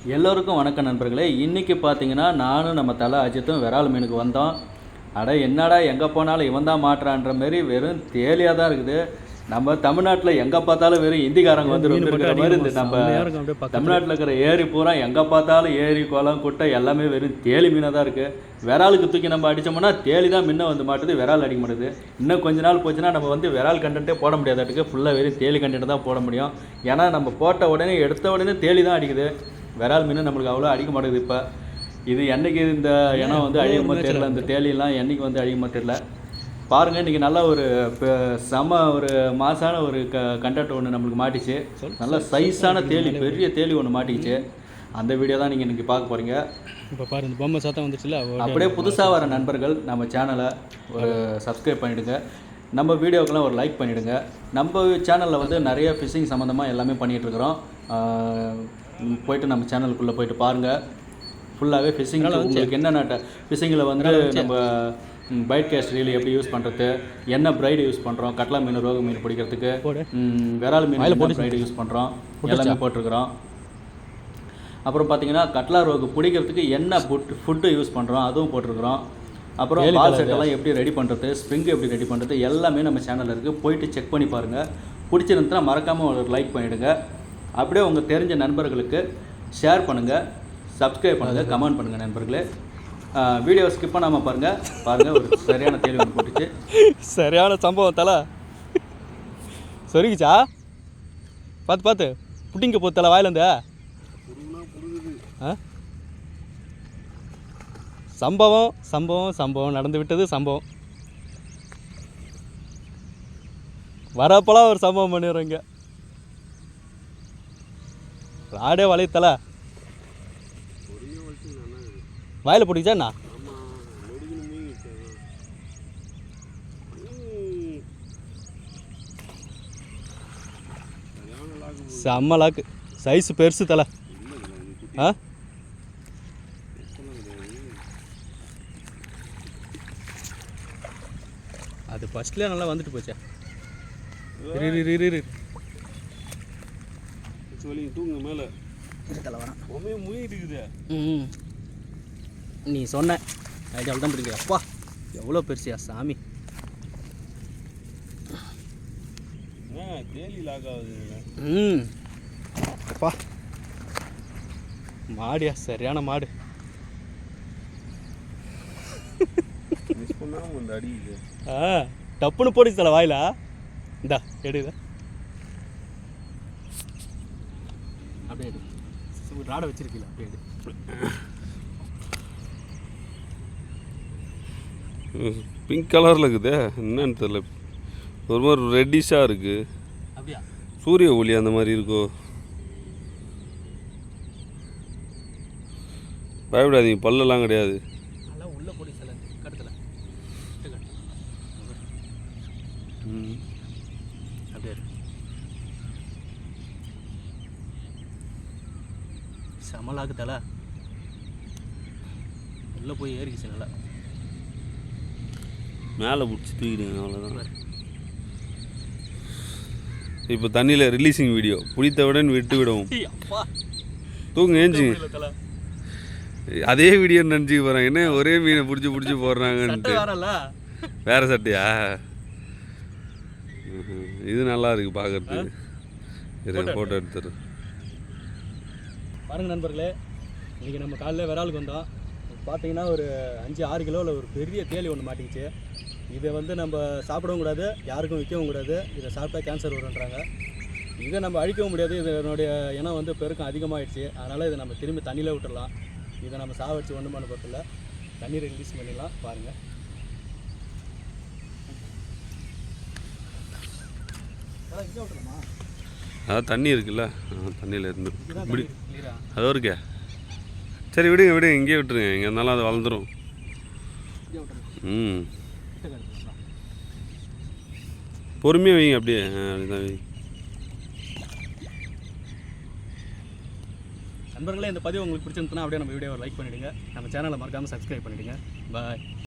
எல்லோருக்கும் வணக்கம் நண்பர்களே. இன்றைக்கி பார்த்தீங்கன்னா நானும் நம்ம தலை அஜித்தும் விரால் மீனுக்கு வந்தோம். அட என்னடா எங்கே போனாலும் இவன் தான் மாட்டுறான்ற மாரி வெறும் தேலியாக தான் இருக்குது. நம்ம தமிழ்நாட்டில் எங்கே பார்த்தாலும் வெறும் இந்திக்காரங்க வந்துருக்கிற மாதிரி இந்த நம்ம தமிழ்நாட்டில் இருக்கிற ஏரி பூரா எங்கே பார்த்தாலும் ஏரி குளம் குட்டை எல்லாமே வெறும் தேலி மீனாக தான் இருக்குது. விராலுக்கு தூக்கி நம்ம அடித்தோம்னா தேலி தான் முன்ன வந்து மாட்டுது, விரால் அடிக்க மாட்டுது. இன்னும் கொஞ்ச நாள் போச்சுன்னா நம்ம வந்து விரால் கண்டென்ட்டே போட முடியாதாட்டுக்கு, ஃபுல்லாக வெறும் தேலி கண்டென்ட் தான் போட முடியும். ஏன்னா நம்ம போட்ட உடனே எடுத்த உடனே தேலி தான் அடிக்குது. விரால் மீன் நம்மளுக்கு அவ்வளோ அடிக்க மாட்டேங்குது. இப்போ இது என்றைக்கு இந்த இனம் வந்து அழியுமா தெரியல, இந்த தேலியெல்லாம் என்றைக்கு வந்து அழியுமா தெரியல. பாருங்கள், இன்றைக்கி நல்லா ஒரு செம ஒரு மாசான ஒரு கண்டென்ட் ஒன்று நம்மளுக்கு மாட்டிச்சு. நல்ல சைஸான தேலி, பெரிய தேலி ஒன்று மாட்டிக்கிச்சு. அந்த வீடியோ தான் நீங்கள் இன்றைக்கி பார்க்க போகிறீங்க. இப்போ பாருங்க, இந்த பொம்மை சத்தம் வந்துச்சுல. அப்படியே புதுசாக வர நண்பர்கள் நம்ம சேனலை ஒரு சப்ஸ்கிரைப் பண்ணிவிடுங்க, நம்ம வீடியோக்கெல்லாம் ஒரு லைக் பண்ணிவிடுங்க. நம்ம சேனலில் வந்து நிறைய ஃபிஷிங் சம்மந்தமாக எல்லாமே பண்ணிகிட்ருக்குறோம். போய்ட்டு நம்ம சேனலுக்குள்ளே போய்ட்டு பாருங்கள். ஃபுல்லாகவே ஃபிஷிங் உங்களுக்கு என்னென்ன ஃபிஷிங்கில் வந்து நம்ம பைட் கேஸ்ட் ரீல் எப்படி யூஸ் பண்ணுறது, என்ன பிரைடு யூஸ் பண்ணுறோம், கட்லா மீன் ரோகு மீன் பிடிக்கிறதுக்கு, விரால் மீன் பிரைடு யூஸ் பண்ணுறோம், எல்லாமே போட்டிருக்கிறோம். அப்புறம் பார்த்தீங்கன்னா கட்லா ரோகு பிடிக்கிறதுக்கு என்ன ஃபுட்டு யூஸ் பண்ணுறோம் அதுவும் போட்டிருக்கிறோம். அப்புறம் பால் செட்டெல்லாம் எப்படி ரெடி பண்ணுறது, ஸ்ப்ரிங் எப்படி ரெடி பண்ணுறது எல்லாமே நம்ம சேனலில் இருக்குது. போயிட்டு செக் பண்ணி பாருங்கள். பிடிச்சிருந்துன்னா மறக்காமல் ஒரு லைக் பண்ணிவிடுங்க. அப்படியே உங்கள் தெரிஞ்ச நண்பர்களுக்கு ஷேர் பண்ணுங்கள், சப்ஸ்கிரைப் பண்ணுங்கள், கமெண்ட் பண்ணுங்கள் நண்பர்களே. வீடியோ ஸ்கிப் பண்ணாமல் பாருங்கள். ஒரு சரியான தேர்வு ஒன்று போட்டுச்சு. சரியான சம்பவம் தலை சொருகிச்சா. பார்த்து புட்டிங்க போ தலை வாயிலேருந்து. சம்பவம் நடந்து விட்டது. சம்பவம் வரப்போலாம் ஒரு சம்பவம் பண்ணிடுறோங்க. ராடே வளையத்தலை வாயில் போட்டுக்கிச்சாண்ணா. செம்ம லாக்கு, சைஸு பெருசு தலை. அது ஃபஸ்ட்லேயே நல்லா வந்துட்டு போச்சே. தூங்க மேலே தலை வரேன் முயங்கிட்டு இருக்குது. நீ சொன்ன ஐடியாவில் தான் பிடிக்குது. அப்பா எவ்வளோ பெருசியா சாமி. தேலி லாகாவது. அப்பா மாடியா, சரியான மாடு. அடிக்குது. டப்புன்னு போடுச்சு தலை வாயிலா. இந்தா எடுக்குதா அப்படியே எடு. ராடை வச்சிருக்கீங்களா அப்படியே எடு. பிங்க் கலரில் இருக்குது, என்னன்னு தெரியல. ஒரு மாதிரி ரெட்டிஷாக இருக்குது. அப்படியா? சூரிய ஒளி அந்த மாதிரி இருக்கோ. பயப்படாதீங்க, பல்லெல்லாம் கிடையாது. உள்ள போடி சில கடுத்துல அப்படியே செமலாக்கு தலை. உள்ள போய் ஏறிக்குச்சு நல்லா. மேலே பிடிச்சி தூக்கிடுங்க, அவ்வளோதான். இப்போ தண்ணியில் ரிலீஸிங் வீடியோ, பிடித்தவுடன் விட்டு விடுவோம். தூங்க ஏஞ்சிங்க. அதே வீடியோ நினச்சிக்க போகிறேன். என்ன ஒரே மீனை பிடிச்சி போடுறாங்கன்ட்டு. வேற சட்டையா? இது நல்லா இருக்கு பார்க்கறதுக்கு. ஃபோட்டோ எடுத்துரு பாருங்க நண்பர்களே. இன்றைக்கி நம்ம காலையில் விராலுக்கு வந்தோம். பார்த்தீங்கன்னா ஒரு 5-6 கிலோவில் ஒரு பெரிய தேலி ஒன்று மாட்டிக்கிச்சு. இதை வந்து நம்ம சாப்பிடவும் கூடாது, யாருக்கும் விற்கவும் கூடாது. இதை சாப்பிட்டா கேன்சர் வருன்றாங்க. இதை நம்ம அழிக்கவும் முடியாது. இதனுடைய இனம் வந்து பெருக்கம் அதிகமாகிடுச்சு. அதனால் இதை நம்ம திரும்பி தண்ணியில் விட்டுடலாம். இதை நம்ம சாவடிச்சு ஒன்றும் பண்ண போகிறதில்ல, தண்ணீரை ரிலீஸ் பண்ணிடலாம். பாருங்கள், அதான் தண்ணி இருக்குல்ல, தண்ணியில் இருந்து இப்படி அதோ இருக்கே. சரி விடுங்க, இங்கேயே விட்டுருங்க. எங்கே இருந்தாலும் அது வளர்ந்துடும். பொறுமையாக வைங்க, அப்படியே அப்படிதான் வைங்க. நண்பர்களே, இந்த பதிவு உங்களுக்கு பிடிச்சிருந்துச்சுன்னா அப்படியே நம்ம வீடியோவை லைக் பண்ணிவிடுங்க, நம்ம சேனலை மறக்காமல் சப்ஸ்கிரைப் பண்ணிவிடுங்க. பாய்.